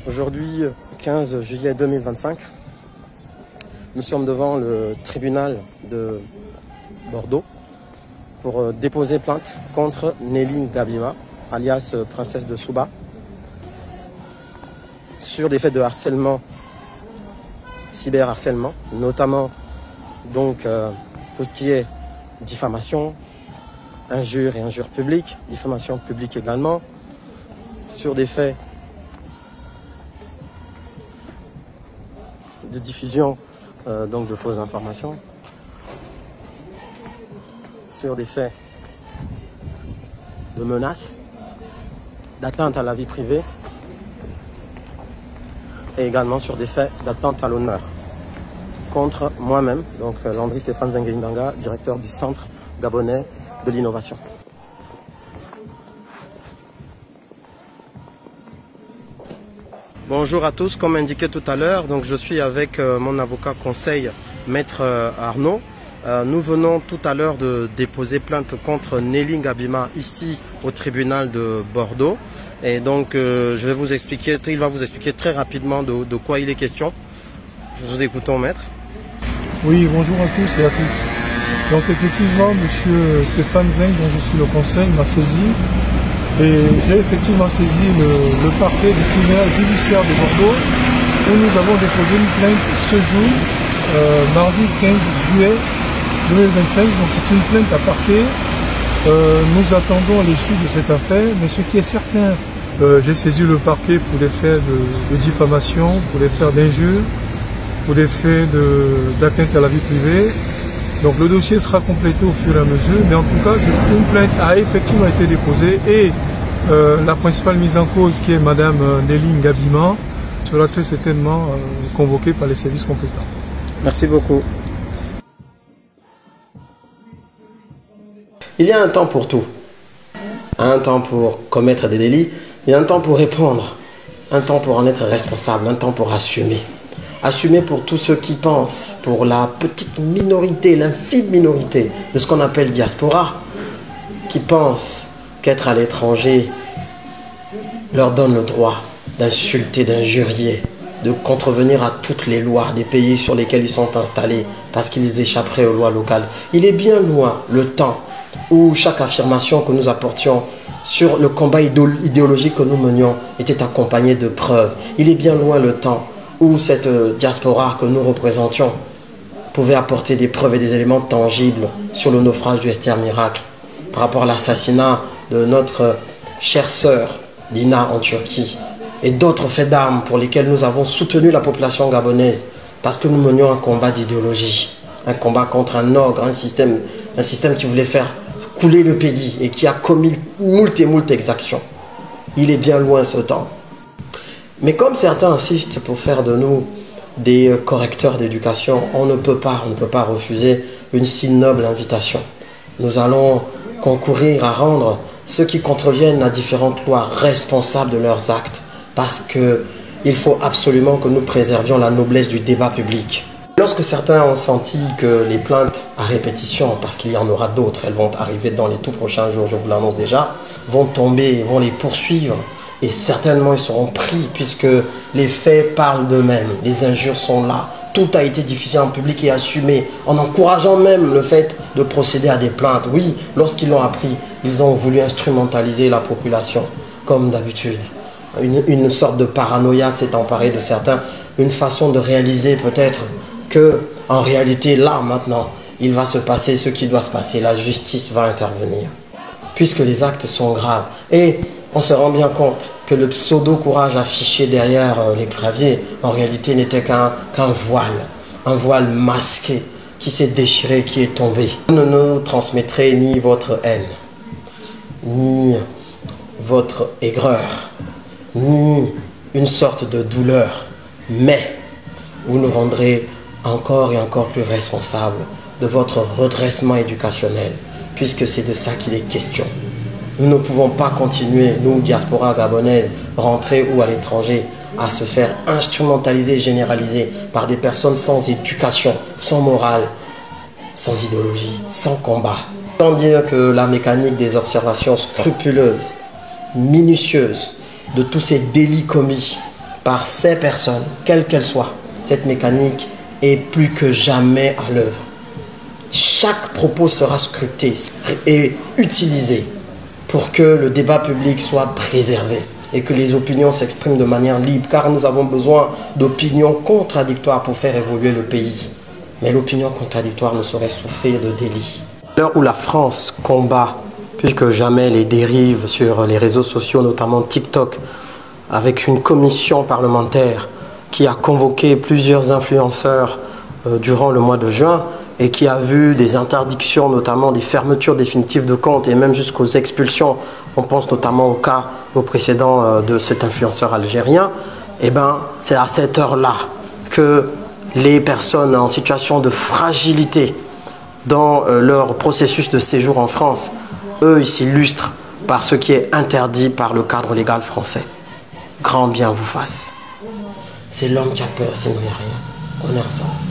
Aujourd'hui, 15 juillet 2025, nous sommes devant le tribunal de Bordeaux pour déposer plainte contre Nelly Ngabima, alias Princesse de Souba, sur des faits de harcèlement, cyberharcèlement, notamment donc tout ce qui est diffamation, injures et injures publiques, diffamation publique également, sur des faits de diffusion donc de fausses informations, sur des faits de menaces, d'atteinte à la vie privée et également sur des faits d'atteinte à l'honneur contre moi-même, donc Landry Stéphane Zenguindanga, directeur du Centre Gabonais de l'Innovation. Bonjour à tous, comme indiqué tout à l'heure, donc je suis avec mon avocat conseil, Maître Arnaud. Nous venons tout à l'heure de déposer plainte contre Nelly Ngabima ici au tribunal de Bordeaux. Et donc il va vous expliquer très rapidement de quoi il est question. Nous vous écoutons, Maître. Oui, bonjour à tous et à toutes. Donc effectivement, monsieur Stéphane Zeng, dont je suis le conseil, m'a saisi. Et j'ai effectivement saisi le parquet du tribunal judiciaire de Bordeaux où nous avons déposé une plainte ce jour, mardi 15 juillet 2025. Donc c'est une plainte à parquet. Nous attendons l'issue de cette affaire, mais ce qui est certain, j'ai saisi le parquet pour des faits de diffamation, pour des faits d'injures, pour des faits d'atteinte à la vie privée. Donc le dossier sera complété au fur et à mesure, mais en tout cas, une plainte a effectivement été déposée et la principale mise en cause, qui est Madame Nelly Ngabima, sera très certainement convoquée par les services compétents. Merci beaucoup. Il y a un temps pour tout. Un temps pour commettre des délits, il y a un temps pour répondre, un temps pour en être responsable, un temps pour assumer. Assumer pour tous ceux qui pensent, pour la petite minorité, l'infime minorité de ce qu'on appelle diaspora, qui pensent qu'être à l'étranger leur donne le droit d'insulter, d'injurier, de contrevenir à toutes les lois des pays sur lesquels ils sont installés parce qu'ils échapperaient aux lois locales. Il est bien loin le temps où chaque affirmation que nous apportions sur le combat idéologique que nous menions était accompagnée de preuves. Il est bien loin le temps où cette diaspora que nous représentions pouvait apporter des preuves et des éléments tangibles sur le naufrage du Esther Miracle, par rapport à l'assassinat de notre chère sœur Dina en Turquie, et d'autres faits d'armes pour lesquels nous avons soutenu la population gabonaise, parce que nous menions un combat d'idéologie, un combat contre un ogre, un système qui voulait faire couler le pays et qui a commis moult et moult exactions. Il est bien loin ce temps. Mais comme certains insistent pour faire de nous des correcteurs d'éducation, on ne peut pas refuser une si noble invitation. Nous allons concourir à rendre ceux qui contreviennent à différentes lois responsables de leurs actes, parce qu'il faut absolument que nous préservions la noblesse du débat public. Lorsque certains ont senti que les plaintes à répétition, parce qu'il y en aura d'autres, elles vont arriver dans les tout prochains jours, je vous l'annonce déjà, vont tomber, vont les poursuivre, et certainement ils seront pris puisque les faits parlent d'eux-mêmes, les injures sont là, tout a été diffusé en public et assumé, en encourageant même le fait de procéder à des plaintes. Oui, lorsqu'ils l'ont appris, ils ont voulu instrumentaliser la population, comme d'habitude. Une sorte de paranoïa s'est emparée de certains, une façon de réaliser peut-être que, en réalité, là, maintenant, il va se passer ce qui doit se passer, la justice va intervenir, puisque les actes sont graves. Et on se rend bien compte que le pseudo-courage affiché derrière les claviers, en réalité, n'était qu'un voile, un voile masqué qui s'est déchiré, qui est tombé. Vous ne nous transmettrez ni votre haine, ni votre aigreur, ni une sorte de douleur, mais vous nous rendrez encore et encore plus responsables de votre redressement éducationnel, puisque c'est de ça qu'il est question. Nous ne pouvons pas continuer, nous, diaspora gabonaise, rentrer ou à l'étranger, à se faire instrumentaliser, généraliser par des personnes sans éducation, sans morale, sans idéologie, sans combat. Sans dire que la mécanique des observations scrupuleuses, minutieuses, de tous ces délits commis par ces personnes, quelle qu'elle soit, cette mécanique est plus que jamais à l'œuvre. Chaque propos sera scruté et utilisé pour que le débat public soit préservé et que les opinions s'expriment de manière libre, car nous avons besoin d'opinions contradictoires pour faire évoluer le pays. Mais l'opinion contradictoire ne saurait souffrir de délit. À l'heure où la France combat plus que jamais les dérives sur les réseaux sociaux, notamment TikTok, avec une commission parlementaire qui a convoqué plusieurs influenceurs durant le mois de juin et qui a vu des interdictions, notamment des fermetures définitives de comptes et même jusqu'aux expulsions. On pense notamment au précédent de cet influenceur algérien. Eh bien, c'est à cette heure-là que les personnes en situation de fragilité dans leur processus de séjour en France, eux, ils s'illustrent par ce qui est interdit par le cadre légal français. Grand bien vous fasse. C'est l'homme qui a peur, sinon il n'y a rien. On est ensemble.